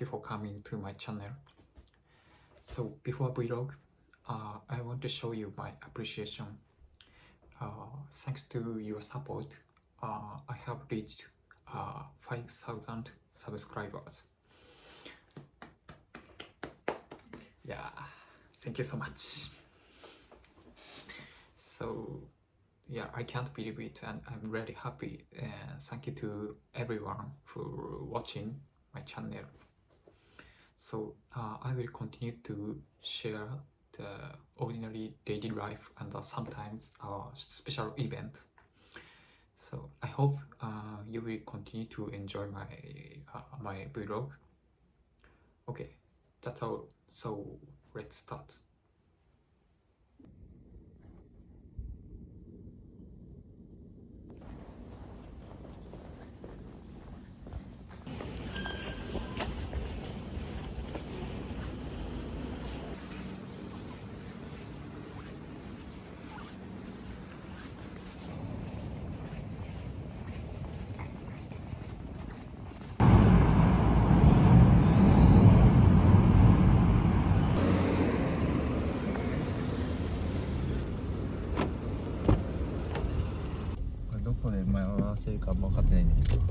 you for coming to my channel. So before vlog, I want to show you my appreciation. Thanks to your support, I have reached 5,000 subscribers. Yeah, thank you so much. So yeah, I can't believe it, and I'm really happy. Thank you to everyone for watching my channel. So I will continue to share the ordinary daily life and sometimes special event. So I hope you will continue to enjoy my vlog. Okay, that's all. So let's start.どこで回せるかあんま分かってないんだけど。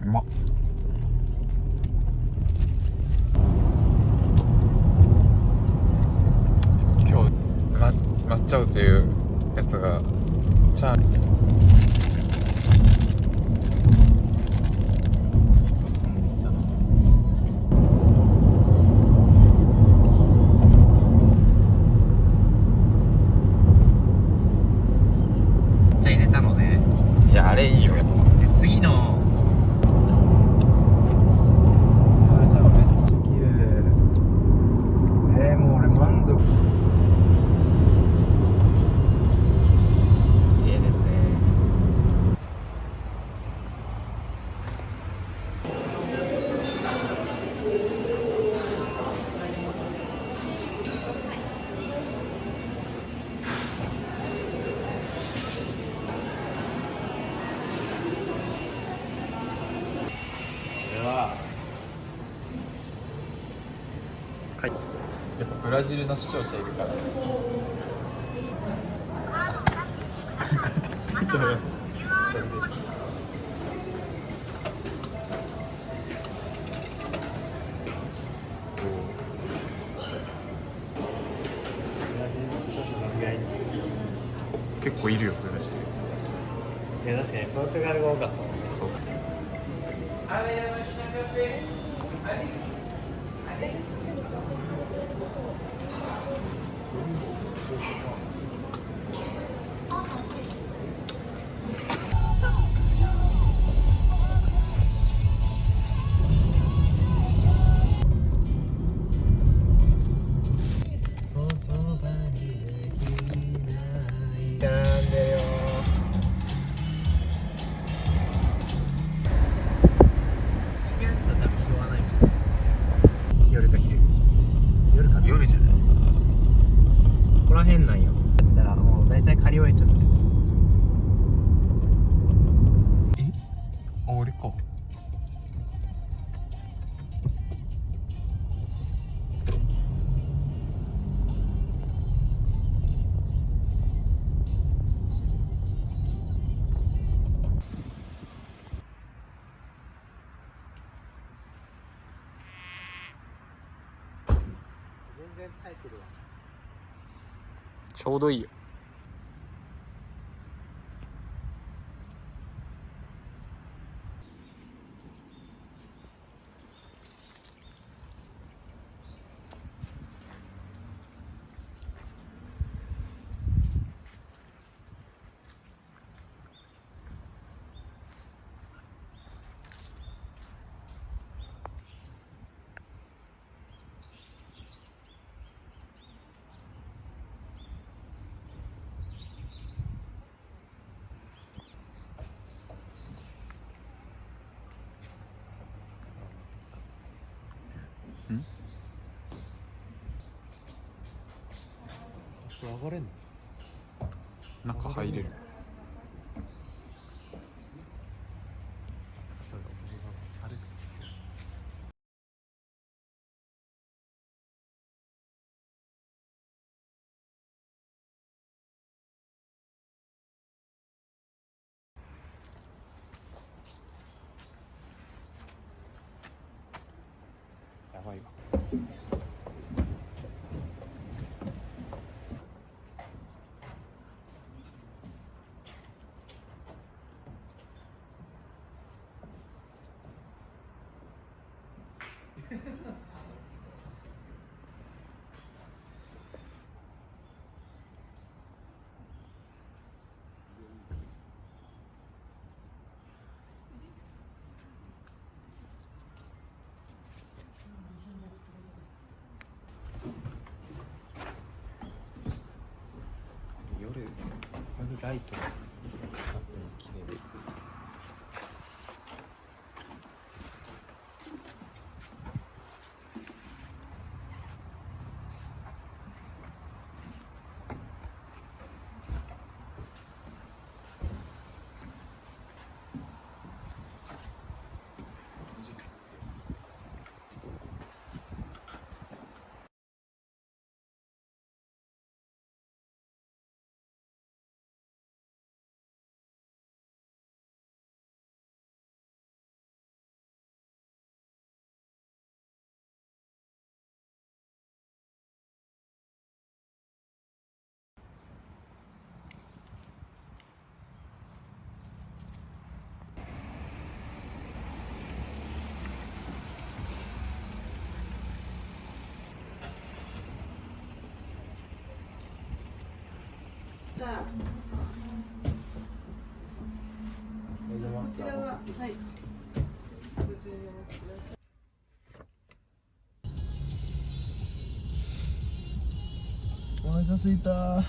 うまっ。今日抹茶というやつがチャー入れたのね。いや、あれいいよやっぱ。で次のもう俺満足。綺麗ですね。はい、やっぱブラジルの視聴者いるからちょっと結構いるよブラジル。いや確かにポルトガルが多かったもんね。そう。夜じゃない？ここら辺なんよ。だったらもう大体借り終えちゃってる。あ、俺か。全然耐えてるわ。ちょうどいいよ。ん上がれんの？中入れる。やばいわ。夜ライトがあっても綺麗。こちらは、はい。ご注文ください。お腹すいた。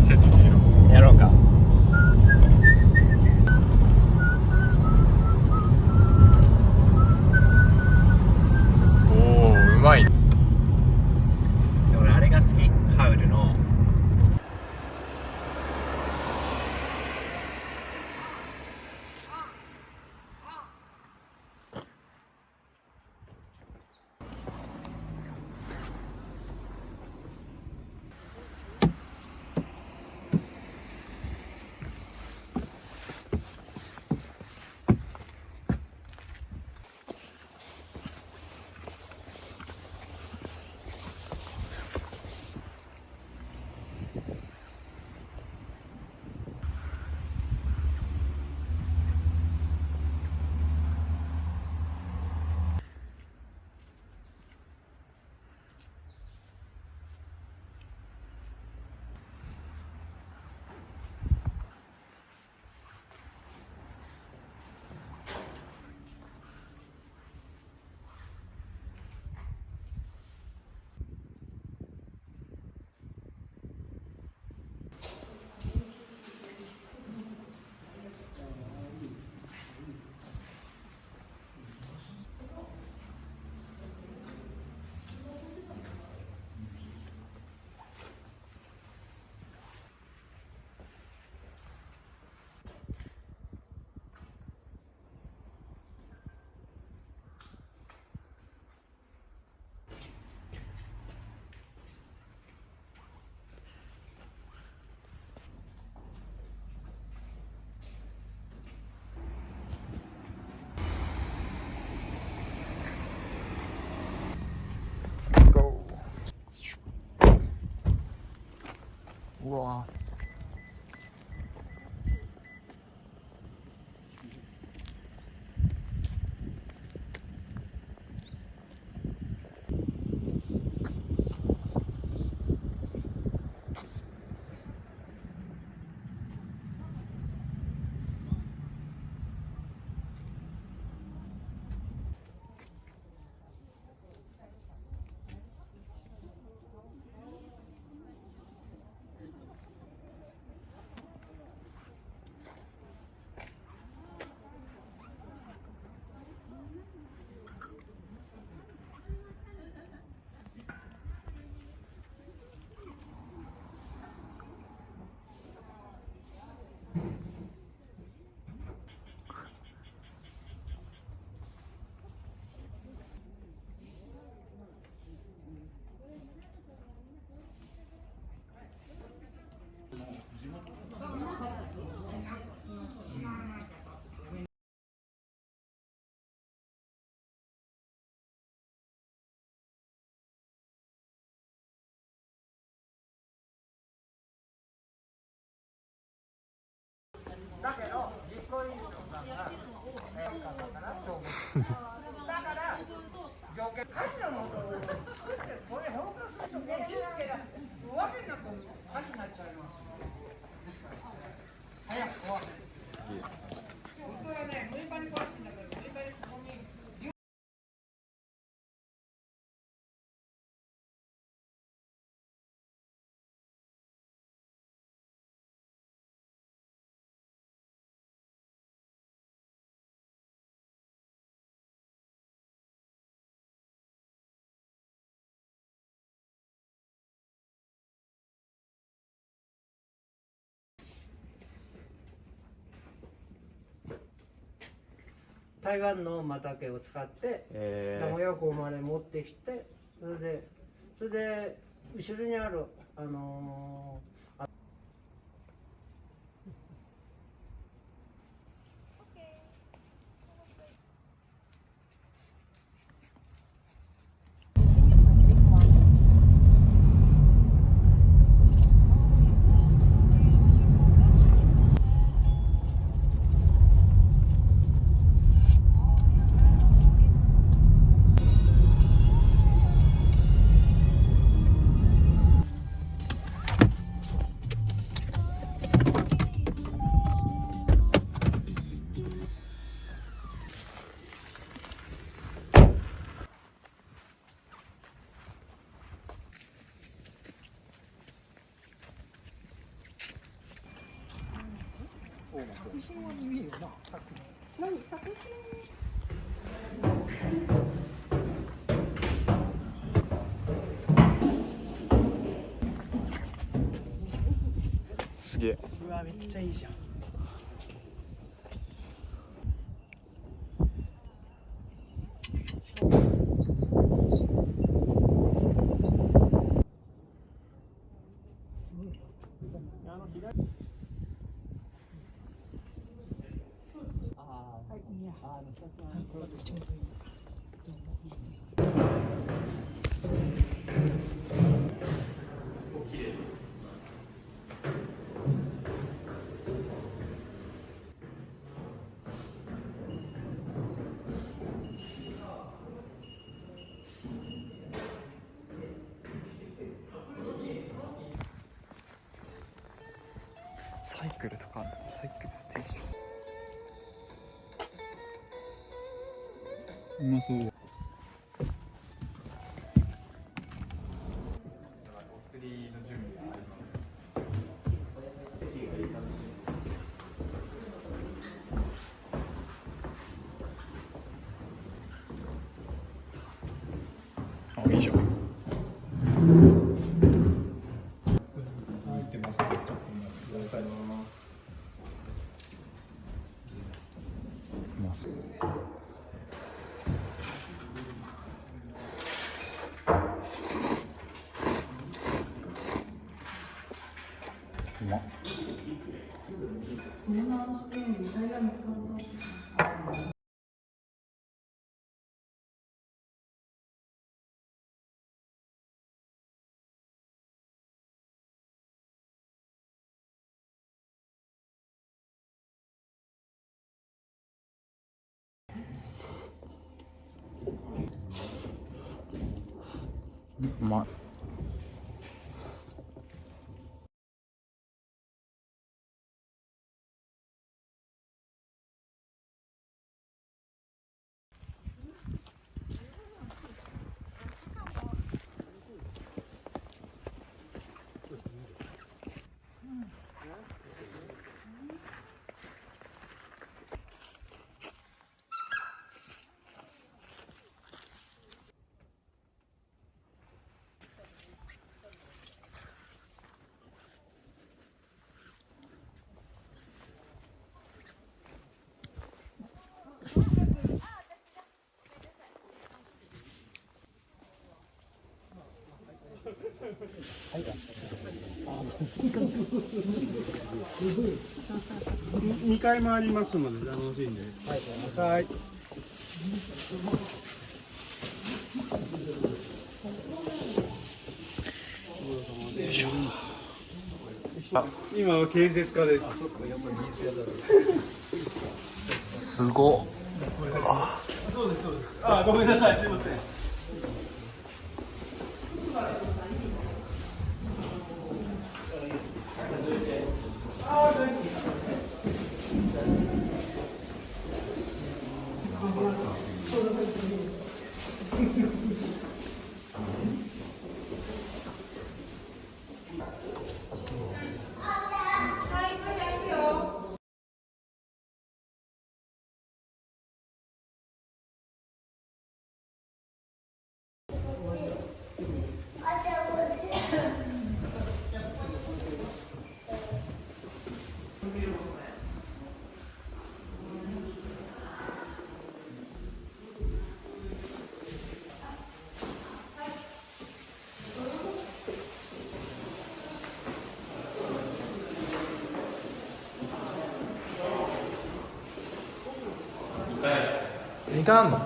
セットしよう。やろうか。おお、うまい。俺あれが好き。ハウルの。Let's go. うわ台湾のマタケを使って名古屋港まで持ってきて、それで後ろにあるすげえ。うわめっちゃいいじゃん。サイクルとかあるの？サイクルステーションうまそう。お釣りの準備があります。あ、いいじゃん。入ってますのでちょっとお待ちください。うまっ。うまい。2回回りますので楽しんで。はい。よいしょ。今は建設家です。すごっ。あ、ごめんなさい、すいません。いかんの。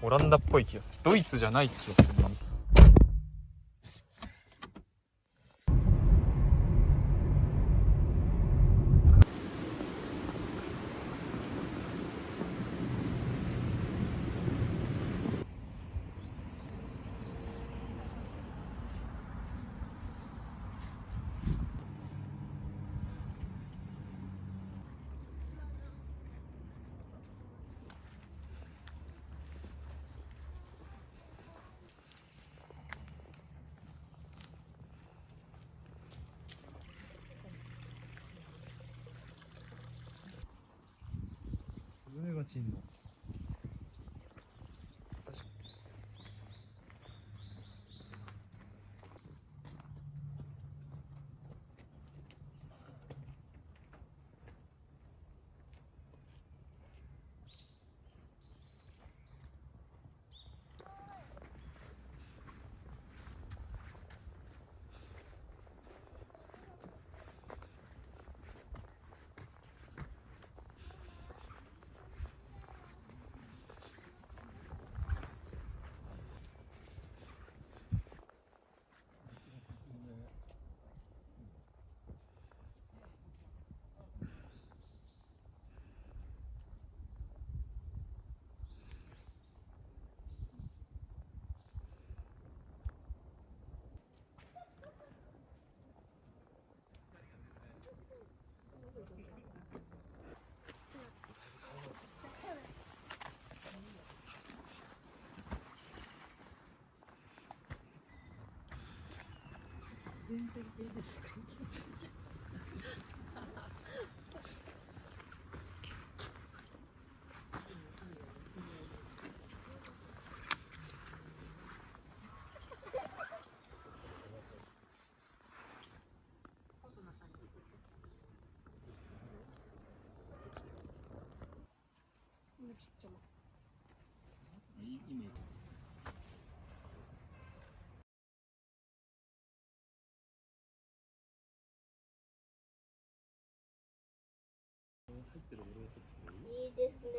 オランダっぽい気がする。ドイツじゃない気がするな。スズメバチいんの。いいですね。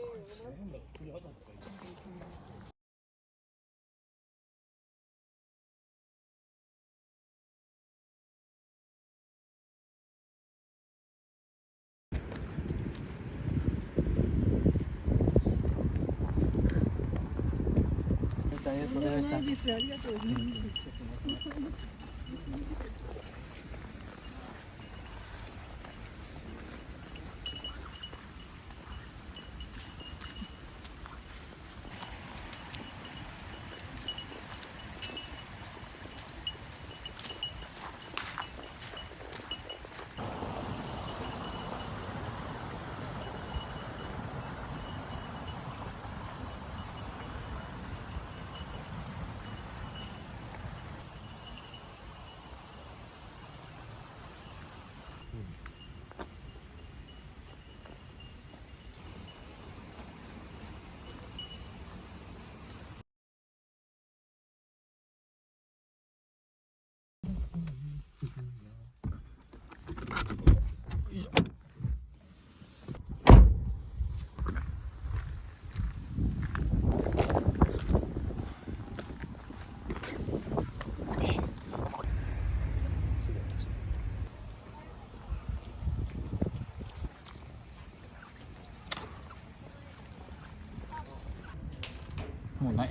ありがとうございました。ありがとうございます。もうない。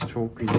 チョーク入れ。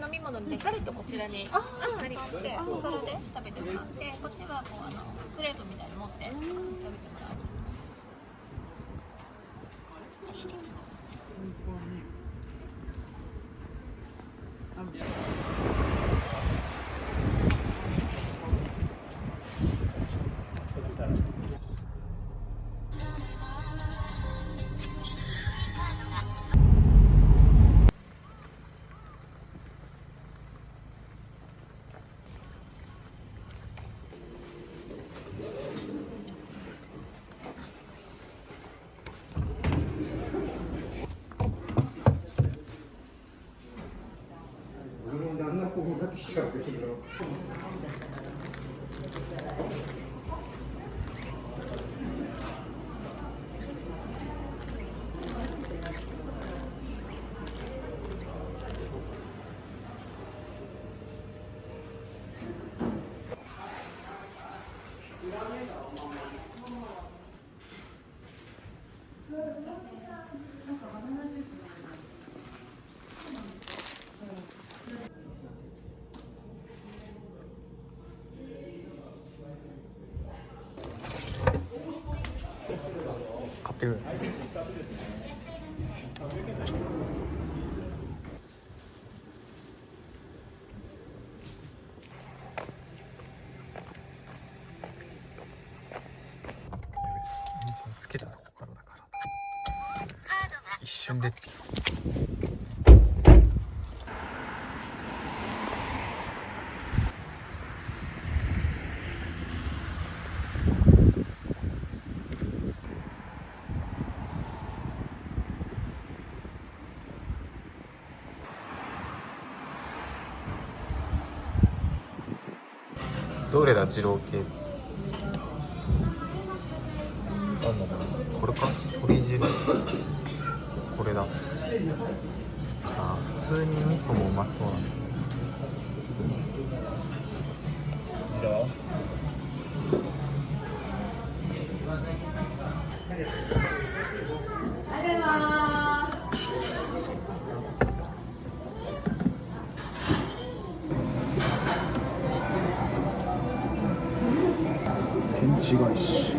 飲み物でガリとこちらにガリってお皿で食べてもらって、こっちはこうクレープみたいに持って食べてもらう。旦那こうなってきちゃうけど。買ってくる。エンジンつけたとこからだから一瞬で。どれだ二郎系。なんだろこれか鶏汁これださあ普通に味噌もうまそうなんだう。白天地返し。